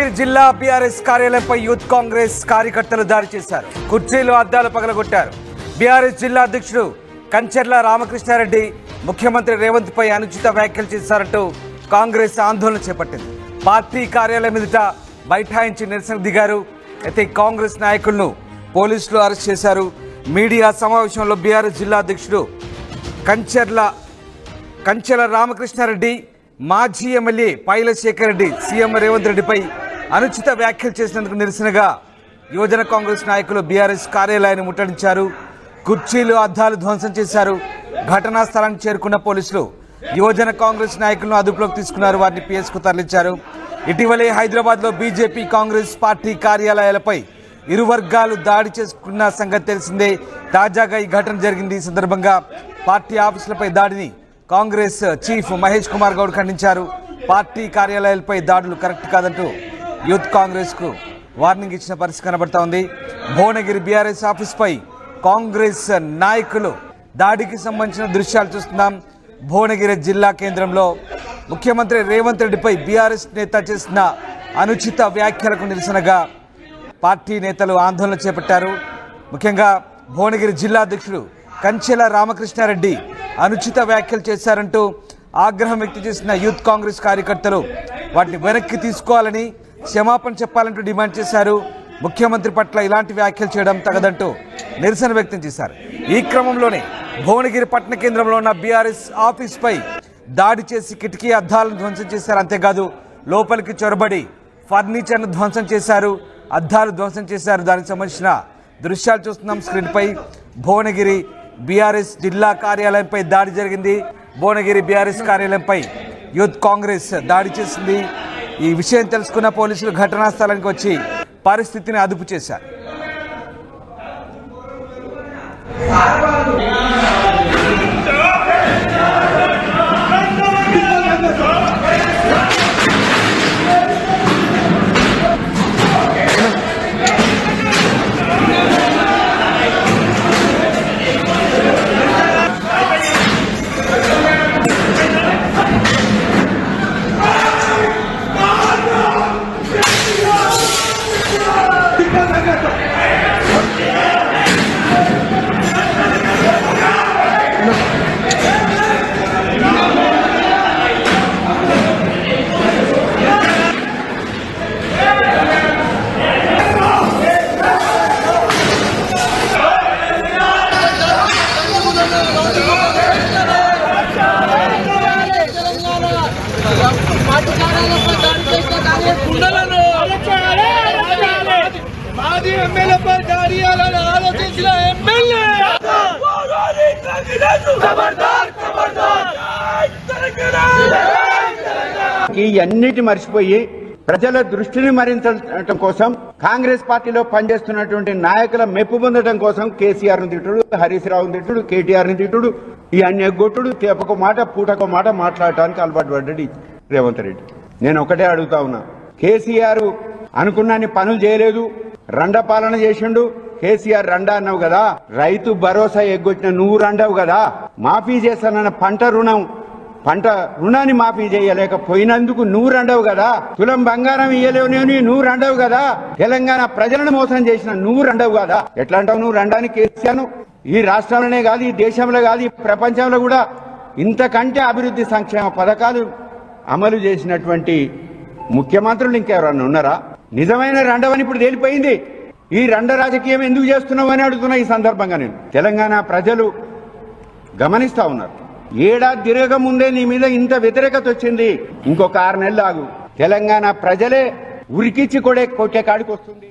భువనగిరి జిల్లా BRS కార్యాలయంపై youth Congress కార్యకర్తలు దాడి చేశారు. కుర్చీలు అద్దాలు పగలగొట్టారు. బీఆర్ఎస్ జిల్లా అధ్యక్షుడు కంచెర్ల రామకృష్ణారెడ్డి ముఖ్యమంత్రి రేవంత్ పై అనుచిత వ్యాఖ్యలు చేశారంటూ కాంగ్రెస్ ఆందోళన చేపట్టింది. పార్టీ కార్యాలయం ఎదుట బైఠాయించి నిరసన దిగారు. అయితే కాంగ్రెస్ నాయకులను పోలీసులు అరెస్ట్ చేశారు. మీడియా సమావేశంలో బీఆర్ఎస్ జిల్లా అధ్యక్షుడు కంచెల రామకృష్ణారెడ్డి, మాజీ ఎమ్మెల్యే పైల శేఖర్ రెడ్డి సీఎం రేవంత్ రెడ్డిపై అనుచిత వ్యాఖ్యలు చేసినందుకు నిరసనగా యువజన కాంగ్రెస్ నాయకులు బీఆర్ఎస్ కార్యాలయాన్ని ముట్టడించారు. కుర్చీలు అద్దాలు ధ్వంసం చేశారు. ఘటనా స్థలానికి చేరుకున్న పోలీసులు యువజన కాంగ్రెస్ నాయకులను అదుపులోకి తీసుకున్నారు. వారిని పిఎస్కు తరలించారు. ఇటీవలే హైదరాబాద్లో బీజేపీ కాంగ్రెస్ పార్టీ కార్యాలయాలపై ఇరు వర్గాలు దాడి చేసుకున్న సంగతి తెలిసిందే. తాజాగా ఈ ఘటన జరిగింది. ఈ సందర్భంగా పార్టీ ఆఫీసులపై దాడిని కాంగ్రెస్ చీఫ్ మహేష్ కుమార్ గౌడ్ ఖండించారు. పార్టీ కార్యాలయాలపై దాడులు కరెక్ట్ కాదంటూ యూత్ కాంగ్రెస్ కు వార్నింగ్ ఇచ్చిన పరిస్థితి కనబడతా ఉంది. భువనగిరి బీఆర్ఎస్ ఆఫీస్పై కాంగ్రెస్ నాయకులు దాడికి సంబంధించిన దృశ్యాలు చూస్తున్నాం. భువనగిరి జిల్లా కేంద్రంలో ముఖ్యమంత్రి రేవంత్ రెడ్డిపై బీఆర్ఎస్ నేత చేసిన అనుచిత వ్యాఖ్యలకు నిరసనగా పార్టీ నేతలు ఆందోళన చేపట్టారు. ముఖ్యంగా భువనగిరి జిల్లా అధ్యక్షుడు కంచెల రామకృష్ణారెడ్డి అనుచిత వ్యాఖ్యలు చేశారంటూ ఆగ్రహం వ్యక్తం చేసిన యూత్ కాంగ్రెస్ కార్యకర్తలు వాటిని వెనక్కి తీసుకోవాలని, క్షమాపణ చెప్పాలంటూ డిమాండ్ చేశారు. ముఖ్యమంత్రి పట్ల ఇలాంటి వ్యాఖ్యలు చేయడం తగదంటూ నిరసన వ్యక్తం చేశారు. ఈ క్రమంలోనే భువనగిరి పట్టణ కేంద్రంలో ఉన్న బీఆర్ఎస్ ఆఫీస్పై దాడి చేసి కిటికీ అద్దాలను ధ్వంసం చేశారు. అంతేకాదు లోపలికి చొరబడి ఫర్నిచర్ను ధ్వంసం చేశారు, అద్దాలు ధ్వంసం చేశారు. దానికి సంబంధించిన దృశ్యాలు చూస్తున్నాం స్క్రీన్పై. భువనగిరి బీఆర్ఎస్ జిల్లా కార్యాలయంపై దాడి జరిగింది. భువనగిరి బీఆర్ఎస్ కార్యాలయంపై యూత్ కాంగ్రెస్ దాడి చేసింది. ఈ విషయం తెలుసుకున్న పోలీసులు ఘటనా స్థలానికి వచ్చి పరిస్థితిని అదుపు చేశారు. అన్నిటి మర్చిపోయి ప్రజల దృష్టిని మరించడం కోసం కాంగ్రెస్ పార్టీలో పనిచేస్తున్నటువంటి నాయకుల మెప్పు పొందడం కోసం కేసీఆర్ ను తిట్టుడు, హరీష్ రావును తిట్టుడు, కేటీఆర్ ని తిట్టుడు, ఈ అన్ని ఎగ్గొట్టుడు, తేపకు మాట పూటకు మాట మాట్లాడటానికి అలవాటు పడ్డాడు రేవంత్ రెడ్డి. నేను ఒకటే అడుగుతా ఉన్నా, కేసీఆర్ అనుకున్నాన్ని పనులు చేయలేదు, రండ పాలన చేసిండు. కేసీఆర్ రండా అన్నావు కదా, రైతు భరోసా ఎగ్గొచ్చిన నువ్వు రండావు కదా, మాఫీ చేస్తానన్న పంట రుణాన్ని మాఫీ చేయలేకపోయినందుకు నువ్వు రండవు కదా, తులం బంగారం ఇయ్యలేని నువ్వు రండవు కదా, తెలంగాణ ప్రజలను మోసం చేసిన నువ్వు రండవు కదా. ఎట్లా అంటావు నువ్వు రండానికి కేసీఆర్? ఈ రాష్ట్రంలోనే కాదు, ఈ దేశంలో కాదు, ఈ ప్రపంచంలో కూడా ఇంతకంటే అభివృద్ధి సంక్షేమ పథకాలు అమలు చేసినటువంటి ముఖ్యమంత్రులు ఇంకెవరన్నా ఉన్నారా? నిజమైన రండవని ఇప్పుడు తేలిపోయింది. ఈ రండ రాజకీయం ఎందుకు చేస్తున్నావు అని అడుగుతున్నా. ఈ సందర్భంగా నేను తెలంగాణ ప్రజలు గమనిస్తా ఉన్నారు. ఏడాది తిరగక ముందే నీ మీద ఇంత వ్యతిరేకత వచ్చింది. ఇంకొక 6 నెలలు ఆగు, తెలంగాణ ప్రజలే ఉరికిచ్చి కొట్టే కాడికి వస్తుంది.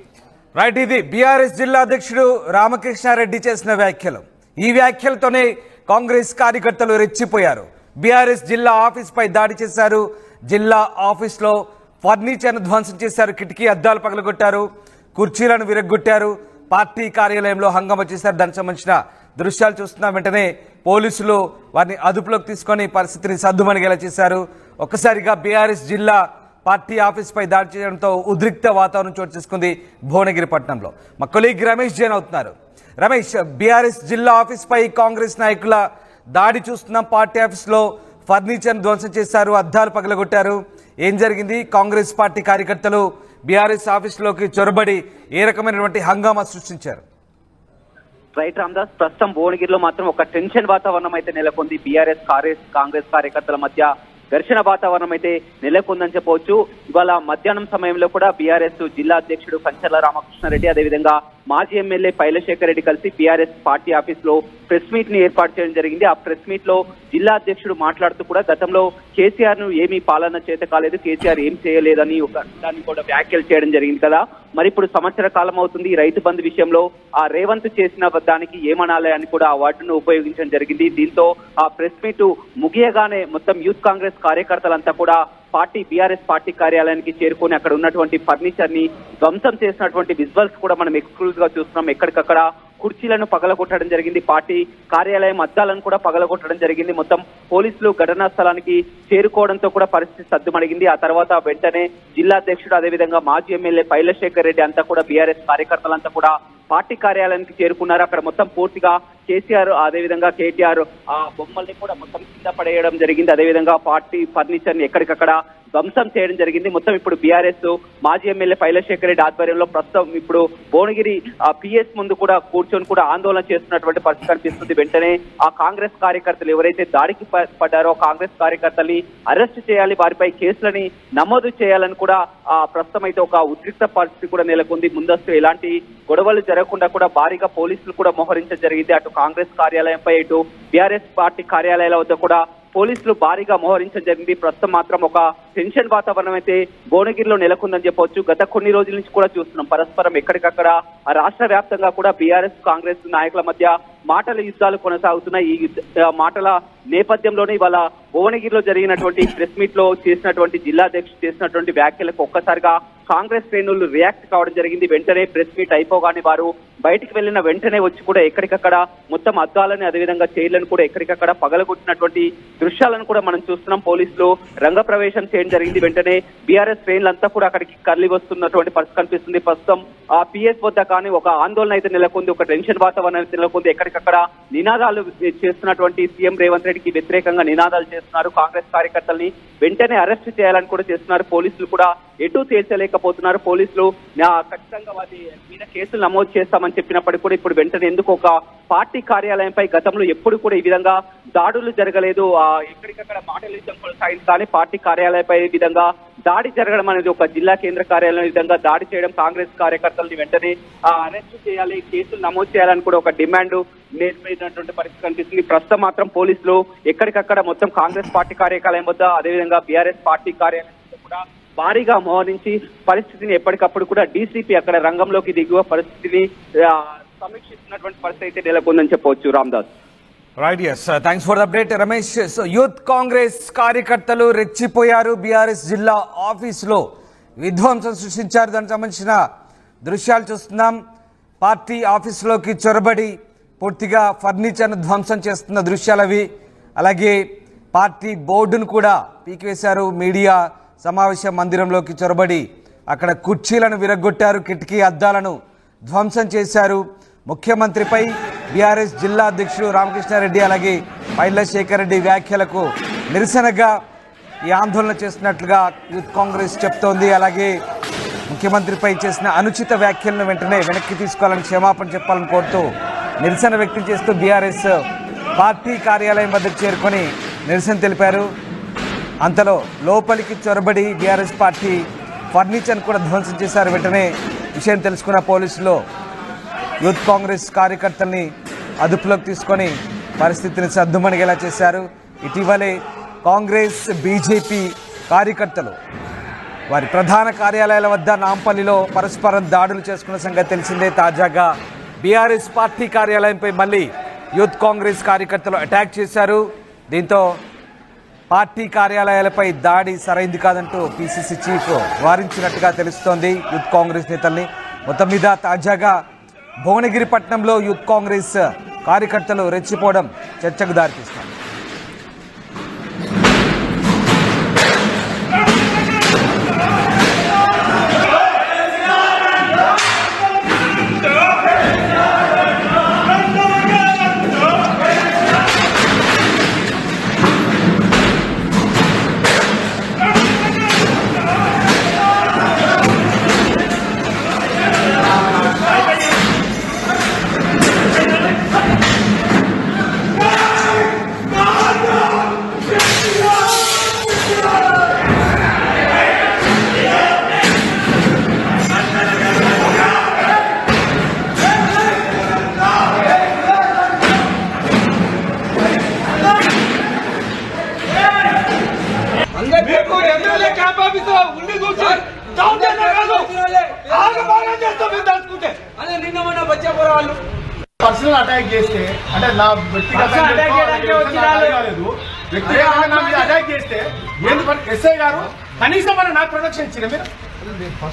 రైట్, ఇది బీఆర్ఎస్ జిల్లా అధ్యక్షుడు రామకృష్ణారెడ్డి చేసిన వ్యాఖ్యలు. ఈ వ్యాఖ్యలతోనే కాంగ్రెస్ కార్యకర్తలు రెచ్చిపోయారు. బీఆర్ఎస్ జిల్లా ఆఫీస్ పై దాడి చేశారు. జిల్లా ఆఫీస్ లో ఫర్నిచర్ ను ధ్వంసం చేశారు. కిటికీ అద్దాలు పగలగొట్టారు, కుర్చీలను విరగ్గొట్టారు. పార్టీ కార్యాలయంలో హంగామా చేశారు. దానికి సంబంధించిన దృశ్యాలు చూస్తున్న వెంటనే పోలీసులు వారిని అదుపులోకి తీసుకొని పరిస్థితిని సద్దుమణిగేలా చేశారు. ఒక్కసారిగా బీఆర్ఎస్ జిల్లా పార్టీ ఆఫీస్ పై దాడి చేయడంతో ఉద్రిక్త వాతావరణం చోటు చేసుకుంది భువనగిరి పట్టణంలో. మా కొలీగ్ రమేష్ జైన్ అవుతున్నారు. రమేష్, బీఆర్ఎస్ జిల్లా ఆఫీస్ పై కాంగ్రెస్ నాయకుల దాడి చూస్తున్నాం. పార్టీ ఆఫీస్ లో ఫర్నిచర్ ధ్వంసం చేశారు, అద్దాలు పగలగొట్టారు. ఏం జరిగింది? కాంగ్రెస్ పార్టీ కార్యకర్తలు బీఆర్ఎస్ ఆఫీసులోకి చొరబడి ఏ రకమైనటువంటి హంగామా సృష్టించారు? రైట్ రామ్దాస్, ప్రస్తుతం భువనగిరిలో మాత్రం ఒక టెన్షన్ వాతావరణం అయితే నెలకొంది. బీఆర్ఎస్ కాంగ్రెస్ కార్యకర్తల మధ్య ఘర్షణ వాతావరణం అయితే నెలకొందని చెప్పవచ్చు. ఇవాళ మధ్యాహ్నం సమయంలో కూడా బీఆర్ఎస్ జిల్లా అధ్యక్షుడు కంచర్ల రామకృష్ణారెడ్డి, అదేవిధంగా మాజీ ఎమ్మెల్యే పైలశేఖర్ రెడ్డి కలిసి బీఆర్ఎస్ పార్టీ ఆఫీస్ లో ప్రెస్ మీట్ ని ఏర్పాటు చేయడం జరిగింది. ఆ ప్రెస్ మీట్ లో జిల్లా అధ్యక్షుడు మాట్లాడుతూ కూడా గతంలో కేసీఆర్ ను ఏమీ పాలన చేత కాలేదు, కేసీఆర్ ఏం చేయలేదని ఒక దాన్ని కూడా వ్యాఖ్యలు చేయడం జరిగింది కదా. మరి ఇప్పుడు సంవత్సర కాలం అవుతుంది. రైతు బంధు విషయంలో ఆ రేవంత్ చేసిన దానికి ఏమనాలి అని కూడా ఆ వార్డును ఉపయోగించడం జరిగింది. దీంతో ఆ ప్రెస్ మీట్ ముగియగానే మొత్తం యూత్ కాంగ్రెస్ కార్యకర్తలంతా కూడా బీఆర్ఎస్ పార్టీ కార్యాలయానికి చేరుకొని అక్కడ ఉన్నటువంటి ఫర్నిచర్ ని ధ్వంసం చేసినటువంటి విజువల్స్ కూడా మనం ఎక్స్క్లూజివ్ గా చూస్తున్నాం. ఎక్కడికక్కడ కుర్చీలను పగలగొట్టడం జరిగింది, పార్టీ కార్యాలయం అద్దాలను కూడా పగలగొట్టడం జరిగింది. మొత్తం పోలీసులు ఘటనా స్థలానికి చేరుకోవడంతో కూడా పరిస్థితి సద్దుమణిగింది. ఆ తర్వాత వెంటనే జిల్లా అధ్యక్షుడు, అదేవిధంగా మాజీ ఎమ్మెల్యే పైలశేఖర్ రెడ్డి అంతా కూడా బీఆర్ఎస్ కార్యకర్తలంతా కూడా పార్టీ కార్యాలయానికి చేరుకున్నారు. అక్కడ మొత్తం పూర్తిగా కేసీఆర్, అదేవిధంగా కేటీఆర్ ఆ బొమ్మల్ని కూడా మొత్తం కింద పడేయడం జరిగింది. అదేవిధంగా పార్టీ ఫర్నిచర్ ని ఎక్కడికక్కడ ధ్వంసం చేయడం జరిగింది. మొత్తం ఇప్పుడు బీఆర్ఎస్ మాజీ ఎమ్మెల్యే పైలశేఖర్ రెడ్డి ఆధ్వర్యంలో ప్రస్తుతం ఇప్పుడు భువనగిరి పిఎస్ ముందు కూడా కూర్చొని కూడా ఆందోళన చేస్తున్నటువంటి పరిస్థితి కనిపిస్తుంది. వెంటనే ఆ కాంగ్రెస్ కార్యకర్తలు ఎవరైతే దాడికి పడ్డారో కాంగ్రెస్ కార్యకర్తల్ని అరెస్ట్ చేయాలి, వారిపై కేసులని నమోదు చేయాలని కూడా ప్రస్తుతం అయితే ఒక ఉద్రిక్త పరిస్థితి కూడా నెలకొంది. ముందస్తు ఎలాంటి గొడవలు జరగకుండా కూడా భారీగా పోలీసులు కూడా మోహరించడం జరిగింది. అటు కాంగ్రెస్ కార్యాలయంపై, ఇటు బీఆర్ఎస్ పార్టీ కార్యాలయాల వద్ద కూడా పోలీసులు భారీగా మోహరించడం జరిగింది. ప్రస్తుతం మాత్రం ఒక టెన్షన్ వాతావరణం అయితే భువనగిరిలో నెలకొందని చెప్పవచ్చు. గత కొన్ని రోజుల నుంచి కూడా చూస్తున్నాం పరస్పరం ఎక్కడికక్కడ రాష్ట్ర వ్యాప్తంగా కూడా బీఆర్ఎస్ కాంగ్రెస్ నాయకుల మధ్య మాటల యుద్ధాలు కొనసాగుతున్నాయి. ఈ మాటల నేపథ్యంలోనే ఇవాళ భువనగిరిలో జరిగినటువంటి ప్రెస్ మీట్ లో చేసినటువంటి జిల్లా అధ్యక్షుడు చేసినటువంటి వ్యాఖ్యలకు ఒక్కసారిగా కాంగ్రెస్ శ్రేణులు రియాక్ట్ కావడం జరిగింది. వెంటనే ప్రెస్ మీట్ అయిపోగానే వారు బయటికి వెళ్లిన వెంటనే వచ్చి కూడా ఎక్కడికక్కడ మొత్తం అద్దాలని, అదేవిధంగా చైర్లను కూడా ఎక్కడికక్కడ పగలగొట్టినటువంటి దృశ్యాలను కూడా మనం చూస్తున్నాం. పోలీసులు రంగప్రవేశం చేయడం జరిగింది. వెంటనే బీఆర్ఎస్ శ్రేణులంతా కూడా అక్కడికి కర్లి వస్తున్నటువంటి పరిస్థితి కనిపిస్తుంది. ప్రస్తుతం ఆ పిఎస్ వద్ద కానీ ఒక ఆందోళన అయితే నెలకొంది, ఒక టెన్షన్ వాతావరణం అయితే నెలకొంది. ఎక్కడికక్కడ నినాదాలు చేస్తున్నటువంటి సీఎం రేవంత్ రెడ్డికి వ్యతిరేకంగా నినాదాలు చేస్తున్నారు. కాంగ్రెస్ కార్యకర్తల్ని వెంటనే అరెస్ట్ చేయాలని కూడా చేస్తున్నారు. పోలీసులు కూడా ఎటు తేల్చలేకపోతున్నారు. పోలీసులు ఖచ్చితంగా వారి మీద కేసులు నమోదు చేస్తామని చెప్పినప్పటికీ కూడా ఇప్పుడు వెంటనే ఎందుకు ఒక పార్టీ కార్యాలయంపై గతంలో ఎప్పుడు కూడా ఈ విధంగా దాడులు జరగలేదు, ఎక్కడికక్కడ మాటల యుద్ధం కొనసాగింది. కానీ పార్టీ కార్యాలయంపై ఈ విధంగా దాడి జరగడం అనేది, ఒక జిల్లా కేంద్ర కార్యాలయం విధంగా దాడి చేయడం, కాంగ్రెస్ కార్యకర్తల్ని వెంటనే అరెస్ట్ చేయాలి, కేసులు నమోదు చేయాలని కూడా ఒక డిమాండ్ నేర్పినటువంటి పరిస్థితి కనిపిస్తుంది. ప్రస్తుతం మాత్రం పోలీసులు ఎక్కడికక్కడ మొత్తం కాంగ్రెస్ పార్టీ కార్యాలయం వద్ద, అదేవిధంగా బీఆర్ఎస్ పార్టీ కార్యాలయం వద్ద కూడా భారీగా మోహరించి పరిస్థితిని ఎప్పటికప్పుడు కూడా డీసీపీ అక్కడ రంగంలోకి దిగువ పరిస్థితిని సమీక్షిస్తున్నటువంటి పరిస్థితి అయితే నెలకొందని చెప్పవచ్చు. Ramdas. Right, yes, thanks for the update Ramesh. So youth Congress కార్యకర్తలు రెచ్చిపోయారు. బీఆర్ఎస్ జిల్లా ఆఫీసులో విధ్వంసం సృష్టించారు. దానికి సంబంధించిన దృశ్యాలు చూస్తున్నాం. పార్టీ ఆఫీసులోకి చొరబడి పూర్తిగా ఫర్నిచర్ను ధ్వంసం చేస్తున్న దృశ్యాలవి. అలాగే పార్టీ బోర్డును కూడా పీకివేశారు. మీడియా సమావేశ మందిరంలోకి చొరబడి అక్కడ కుర్చీలను విరగ్గొట్టారు, కిటికీ అద్దాలను ధ్వంసం చేశారు. ముఖ్యమంత్రిపై బీఆర్ఎస్ జిల్లా అధ్యక్షుడు రామకృష్ణారెడ్డి, అలాగే పైలశేఖర్ రెడ్డి వ్యాఖ్యలకు నిరసనగా ఈ ఆందోళన చేస్తున్నట్లుగా యూత్ కాంగ్రెస్ చెప్తోంది. అలాగే ముఖ్యమంత్రిపై చేసిన అనుచిత వ్యాఖ్యలను వెంటనే వెనక్కి తీసుకోవాలని, క్షమాపణ చెప్పాలని కోరుతూ నిరసన వ్యక్తం చేస్తూ బీఆర్ఎస్ పార్టీ కార్యాలయం వద్దకు చేరుకొని నిరసన తెలిపారు. అంతలో లోపలికి చొరబడి బీఆర్ఎస్ పార్టీ ఫర్నిచర్ కూడా ధ్వంసం చేశారు. వెంటనే విషయం తెలుసుకున్న పోలీసులు యూత్ కాంగ్రెస్ కార్యకర్తల్ని అదుపులోకి తీసుకొని పరిస్థితిని సద్దుమణిగేలా చేశారు. ఇటీవలే కాంగ్రెస్ బీజేపీ కార్యకర్తలు వారి ప్రధాన కార్యాలయాల వద్ద నాంపల్లిలో పరస్పరం దాడులు చేసుకున్న సంగతి తెలిసిందే. తాజాగా బీఆర్ఎస్ పార్టీ కార్యాలయంపై మళ్ళీ యూత్ కాంగ్రెస్ కార్యకర్తలు అటాక్ చేశారు. దీంతో పార్టీ కార్యాలయాలపై దాడి సరైంది కాదంటూ పీసీసీ చీఫ్ వారించినట్టుగా తెలుస్తోంది యూత్ కాంగ్రెస్ నేతల్ని. మొత్తం మీద తాజాగా భువనగిరి పట్టణంలో యూత్ కాంగ్రెస్ కార్యకర్తలు రెచ్చిపోవడం చర్చకు దారితీస్తున్నారు. పర్సనల్ అటాక్ చేస్తే అంటే నా వ్యక్తిగతంగా అటాక్ చేస్తే ఎస్ఐ గారు కనీసం మన నాకు ప్రొటెక్షన్ ఇచ్చిన మీరు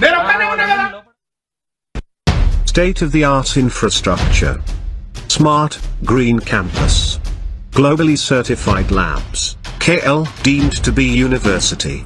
నేను ఒక్కనే ఉన్నా కదా. State-of-the-art infrastructure. Smart, green campus. Globally certified labs. KL deemed to be university.